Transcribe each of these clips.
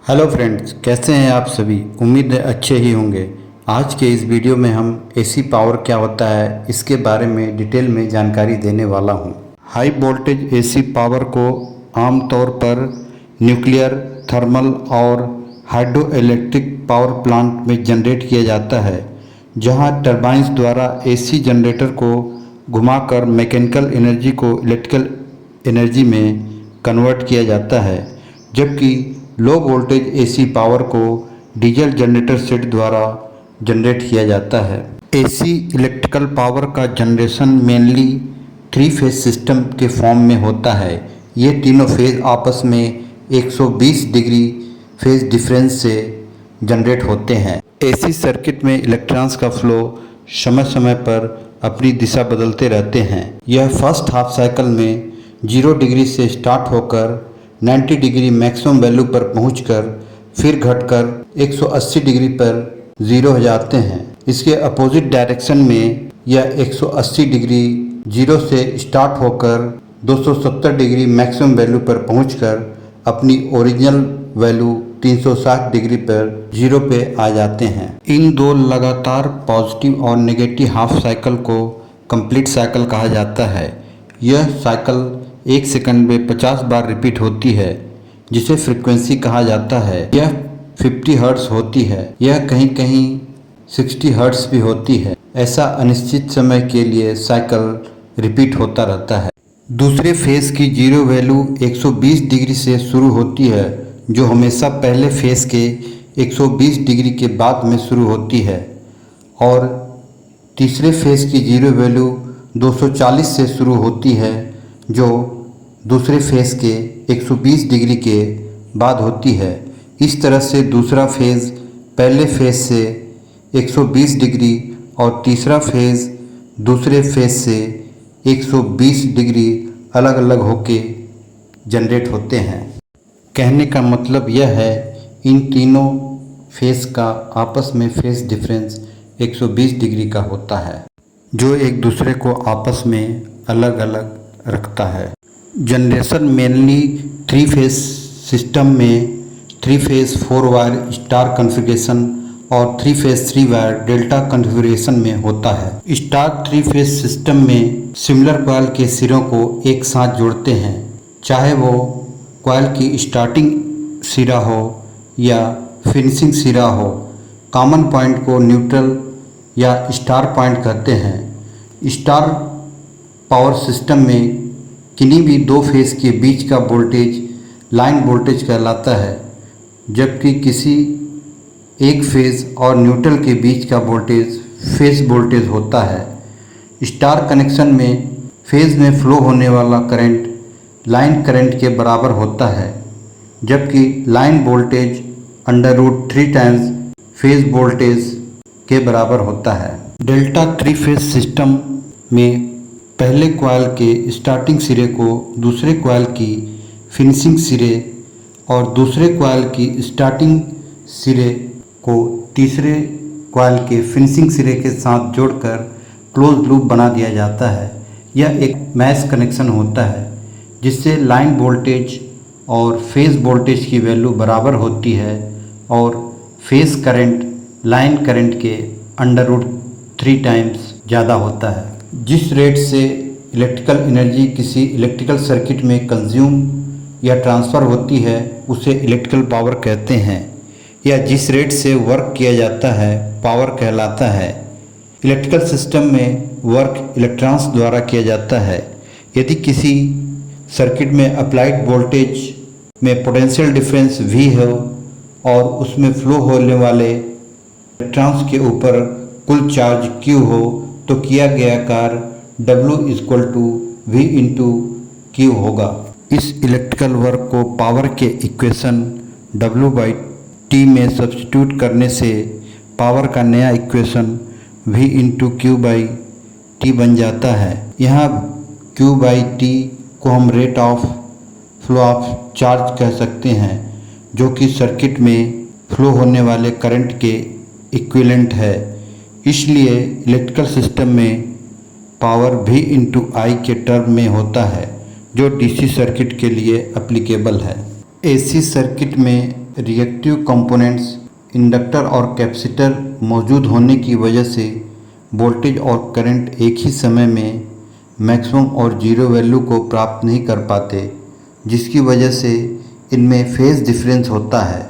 Hello friends, कैसे हैं आप सभी। उम्मीद है अच्छे ही होंगे। आज के इस वीडियो में हम एसी पावर क्या होता है इसके बारे में डिटेल में जानकारी देने वाला हूं। हाई वोल्टेज एसी पावर को आमतौर पर न्यूक्लियर, थर्मल और हाइड्रो इलेक्ट्रिक पावर प्लांट में जनरेट किया जाता है, जहां टरबाइन्स द्वारा एसी जनरेटर को घुमाकर मैकेनिकल एनर्जी को इलेक्ट्रिकल एनर्जी में कन्वर्ट किया जाता है। जबकि लो वोल्टेज एसी पावर को डीजल जनरेटर सेट द्वारा जनरेट किया जाता है। एसी इलेक्ट्रिकल पावर का जनरेशन मेनली 3 फेज सिस्टम के फॉर्म में होता है। ये तीनों फेज आपस में 120 डिग्री फेज डिफरेंस से जनरेट होते हैं। एसी सर्किट में इलेक्ट्रॉन्स का फ्लो समय समय पर अपनी दिशा बदलते रहते हैं। यह फर्स्ट हाफ साइकिल में 0 डिग्री से स्टार्ट होकर 90 डिग्री मैक्सिमम वैल्यू पर पहुंचकर फिर घटकर 180 डिग्री पर ज़ीरो हो जाते हैं। इसके अपोजिट डायरेक्शन में यह 180 डिग्री जीरो से स्टार्ट होकर 270 डिग्री मैक्सिमम वैल्यू पर पहुंचकर अपनी ओरिजिनल वैल्यू 360 डिग्री पर जीरो पे आ जाते हैं। इन दो लगातार पॉजिटिव और नेगेटिव हाफ साइकिल को कंप्लीट साइकिल कहा जाता है। यह साइकिल 1 सेकंड में 50 बार रिपीट होती है, जिसे फ्रीक्वेंसी कहा जाता है। यह 50 हर्ट्ज होती है। यह कहीं कहीं 60 हर्ट्ज भी होती है। ऐसा अनिश्चित समय के लिए साइकिल रिपीट होता रहता है। दूसरे फेज की जीरो वैल्यू 120 डिग्री से शुरू होती है, जो हमेशा पहले फेज के 120 डिग्री के बाद में शुरू होती है। और तीसरे फेज की जीरो वैल्यू 240 से शुरू होती है, जो दूसरे फेज के 120 डिग्री के बाद होती है। इस तरह से दूसरा फेज पहले फेज से 120 डिग्री और तीसरा फेज दूसरे फेज से 120 डिग्री अलग अलग होके जनरेट होते हैं। कहने का मतलब यह है, इन तीनों फेज का आपस में फेज डिफरेंस 120 डिग्री का होता है, जो एक दूसरे को आपस में अलग अलग रखता है। जनरेशन मेनली 3 फेज सिस्टम में 3 फेज 4 वायर स्टार कॉन्फ़िगरेशन और 3 फेज 3 वायर डेल्टा कॉन्फ़िगरेशन में होता है। स्टार 3 फेज सिस्टम में सिमिलर कॉइल के सिरों को एक साथ जोड़ते हैं, चाहे वो कॉइल की स्टार्टिंग सिरा हो या फिनिशिंग सिरा हो। कॉमन पॉइंट को न्यूट्रल या स्टार पॉइंट कहते हैं। स्टार पावर सिस्टम में किन्हीं भी 2 फेज के बीच का वोल्टेज लाइन वोल्टेज कहलाता है, जबकि किसी एक फेज और न्यूट्रल के बीच का वोल्टेज फेज वोल्टेज होता है। स्टार कनेक्शन में फेज में फ्लो होने वाला करंट लाइन करंट के बराबर होता है, जबकि line voltage √3 times phase voltage के बराबर होता है। डेल्टा 3 फेज सिस्टम में पहले कॉइल के स्टार्टिंग सिरे को दूसरे कॉइल की फिनिशिंग सिरे और दूसरे कॉइल की स्टार्टिंग सिरे को तीसरे कॉइल के फिनिशिंग सिरे के साथ जोड़कर क्लोज लूप बना दिया जाता है। यह एक मैश कनेक्शन होता है, जिससे लाइन वोल्टेज और फेज वोल्टेज की वैल्यू बराबर होती है और फेज करंट लाइन करंट के √3 टाइम्स ज़्यादा होता है। जिस रेट से इलेक्ट्रिकल एनर्जी किसी इलेक्ट्रिकल सर्किट में कंज्यूम या ट्रांसफ़र होती है, उसे इलेक्ट्रिकल पावर कहते हैं, या जिस रेट से वर्क किया जाता है पावर कहलाता है। इलेक्ट्रिकल सिस्टम में वर्क इलेक्ट्रॉन्स द्वारा किया जाता है। यदि किसी सर्किट में अप्लाइड वोल्टेज में पोटेंशियल डिफरेंस V हो और उसमें फ्लो होने वाले इलेक्ट्रॉन्स के ऊपर कुल चार्ज Q हो, तो किया गया कार्य W = V × Q होगा। इस इलेक्ट्रिकल वर्क को पावर के इक्वेशन W/T में सब्स्टिट्यूट करने से पावर का नया इक्वेशन V × Q/T बन जाता है। यहाँ Q/T को हम rate of flow of charge कह सकते हैं, जो कि सर्किट में फ्लो होने वाले करंट के इक्विवेलेंट है। इसलिए इलेक्ट्रिकल सिस्टम में पावर V × I के टर्म में होता है, जो DC सर्किट के लिए एप्लीकेबल है। AC सर्किट में रिएक्टिव कंपोनेंट्स इंडक्टर और कैपेसिटर मौजूद होने की वजह से वोल्टेज और करंट एक ही समय में मैक्सिमम और जीरो वैल्यू को प्राप्त नहीं कर पाते, जिसकी वजह से इनमें फेज़ डिफरेंस होता है।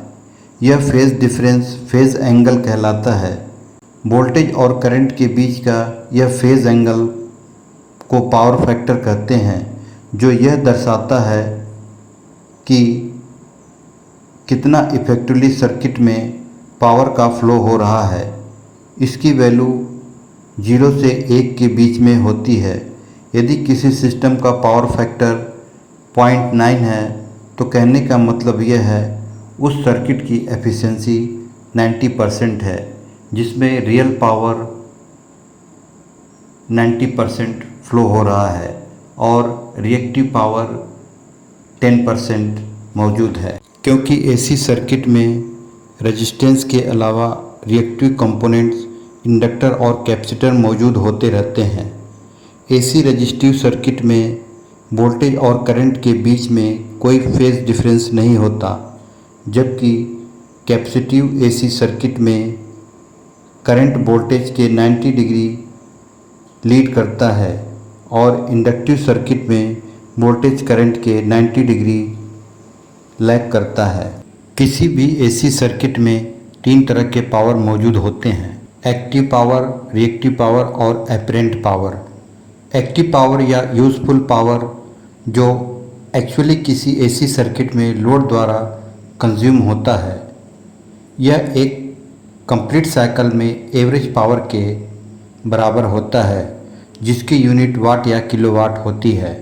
यह फेज़ डिफरेंस फेज़ एंगल कहलाता है। वोल्टेज और करंट के बीच का यह फेज़ एंगल को पावर फैक्टर कहते हैं, जो यह दर्शाता है कि कितना इफेक्टिवली सर्किट में पावर का फ्लो हो रहा है। इसकी वैल्यू 0 से 1 के बीच में होती है। यदि किसी सिस्टम का पावर फैक्टर 0.9 है तो कहने का मतलब यह है उस सर्किट की एफिशिएंसी 90% है, जिसमें रियल पावर 90% फ्लो हो रहा है और रिएक्टिव पावर 10% मौजूद है। क्योंकि एसी सर्किट में रेजिस्टेंस के अलावा रिएक्टिव कंपोनेंट्स इंडक्टर और कैपेसिटर मौजूद होते रहते हैं। एसी रेजिस्टिव सर्किट में वोल्टेज और करंट के बीच में कोई फेज़ डिफरेंस नहीं होता, जबकि कैपेसिटिव एसी सर्किट में करंट वोल्टेज के 90 डिग्री लीड करता है और इंडक्टिव सर्किट में वोल्टेज करंट के 90 डिग्री लैग करता है। किसी भी एसी सर्किट में 3 तरह के पावर मौजूद होते हैं: एक्टिव पावर, रिएक्टिव पावर और एपरेंट पावर। एक्टिव पावर या यूज़फुल पावर जो एक्चुअली किसी एसी सर्किट में लोड द्वारा कंज्यूम होता है, यह एक कंप्लीट साइकिल में एवरेज पावर के बराबर होता है, जिसकी यूनिट वाट या किलोवाट होती है।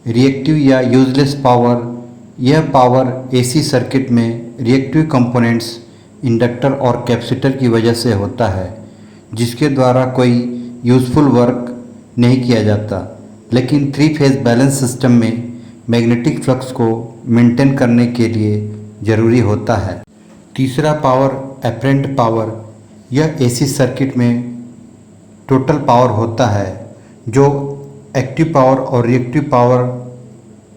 रिएक्टिव या यूजलेस पावर, यह पावर एसी सर्किट में रिएक्टिव कंपोनेंट्स इंडक्टर और कैपेसिटर की वजह से होता है, जिसके द्वारा कोई यूज़फुल वर्क नहीं किया जाता, लेकिन 3 फेज़ बैलेंस सिस्टम में मैग्नेटिक फ्लक्स को मेंटेन करने के लिए ज़रूरी होता है। तीसरा पावर एपरेंट पावर, यह एसी सर्किट में टोटल पावर होता है जो एक्टिव पावर और रिएक्टिव पावर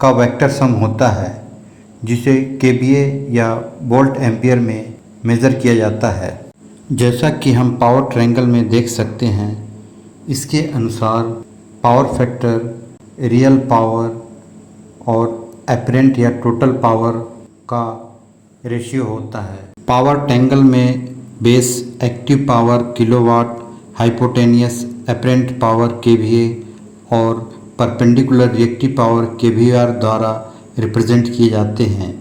का वेक्टर सम होता है, जिसे केवीए या वोल्ट एम्पियर में मेज़र किया जाता है। जैसा कि हम पावर ट्रायंगल में देख सकते हैं, इसके अनुसार पावर फैक्टर रियल पावर और एपरेंट या टोटल पावर का रेशियो होता है। पावर ट्रायंगल में base active power kilowatt, hypotenuse apparent power KVA और परपेंडिकुलर रिएक्टिव पावर केवीआर द्वारा रिप्रेजेंट किए जाते हैं।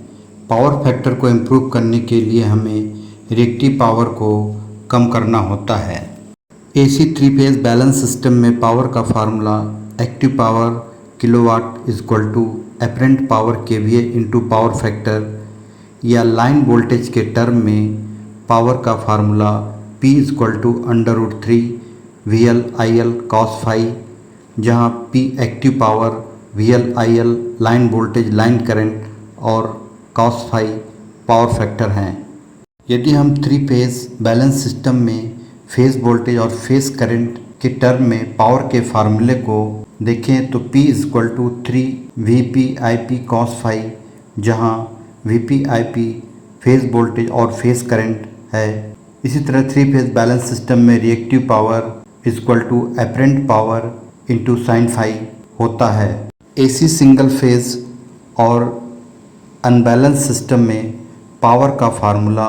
पावर फैक्टर को इम्प्रूव करने के लिए हमें रिएक्टिव पावर को कम करना होता है। एसी 3 फेज़ बैलेंस सिस्टम में पावर का formula active power kilowatt is equal to apparent power kVA into power factor, या लाइन वोल्टेज के टर्म में पावर का formula P is equal to √3 VL IL cos phi, जहाँ P active power, VL IL line voltage line current और cos phi power factor हैं। यदि हम 3 phase balance system में फेज़ वोल्टेज और फेज़ करंट के टर्म में पावर के फार्मूले को देखें तो P is equal to 3 VP/IP cos phi, जहाँ VP/IP फेज़ वोल्टेज और फेज़ करंट है। इसी तरह 3 फेज़ बैलेंस सिस्टम में reactive power is equal to apparent power into sine phi होता है। एसी सिंगल फेज़ और अनबैलेंस सिस्टम में पावर का formula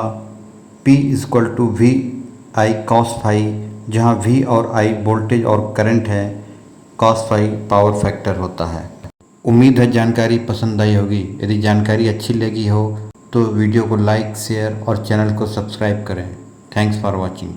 P is equal to VI cos phi, जहाँ V और I वोल्टेज और करंट है, cos फाई पावर फैक्टर होता है। उम्मीद है जानकारी पसंद आई होगी। यदि जानकारी अच्छी लगी हो तो वीडियो को लाइक, शेयर और चैनल को सब्सक्राइब करें। Thanks for watching.